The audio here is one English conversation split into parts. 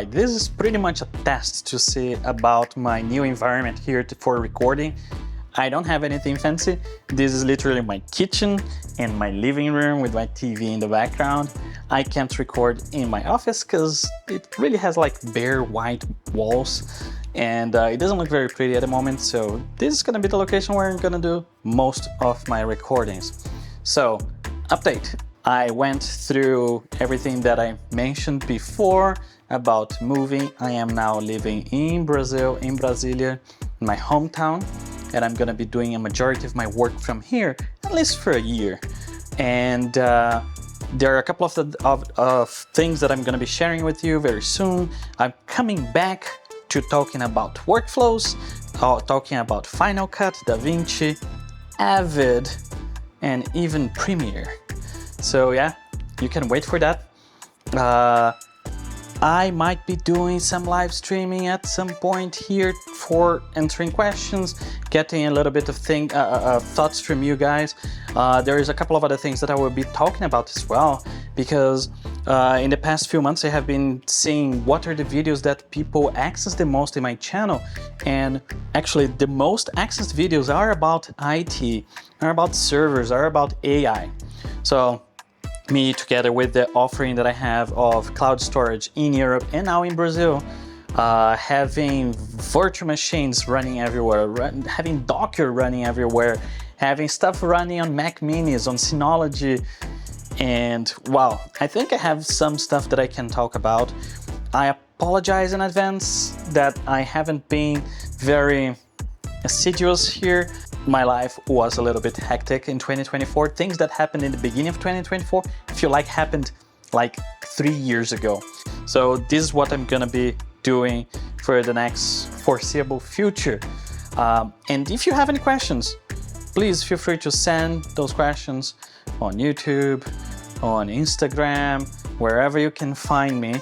Alright, this is pretty much a test to see about my new environment here for recording. I don't have anything fancy. This is literally my kitchen and my living room with my TV in the background. I can't record in my office because it really has like bare white walls and it doesn't look very pretty at the moment. So this is gonna be the location where I'm gonna do most of my recordings. So, update. I went through everything that I mentioned before about moving. I am now living in Brazil, in Brasilia, in my hometown, and I'm gonna be doing a majority of my work from here, at least for a year. And there are a couple of things that I'm gonna be sharing with you very soon. I'm coming back to talking about workflows, talking about Final Cut, DaVinci, Avid, and even Premiere. So yeah, you can wait for that. I might be doing some live streaming at some point here for answering questions, getting a little bit of thoughts from you guys. There is a couple of other things that I will be talking about as well, because in the past few months I have been seeing what are the videos that people access the most in my channel, and actually the most accessed videos are about IT, are about servers, are about AI. So me, together with the offering that I have of cloud storage in Europe and now in Brazil, having virtual machines running everywhere, having Docker running everywhere, having stuff running on Mac Minis, on Synology, and wow, I think I have some stuff that I can talk about. I apologize in advance that I haven't been very assiduous here. My life was a little bit hectic in 2024. Things that happened in the beginning of 2024, I feel like happened like 3 years ago. So this is what I'm gonna be doing for the next foreseeable future. And if you have any questions, please feel free to send those questions on YouTube, on Instagram, wherever you can find me.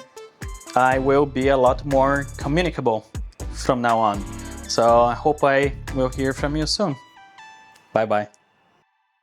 I will be a lot more communicable from now on. So I hope I will hear from you soon. Bye-bye.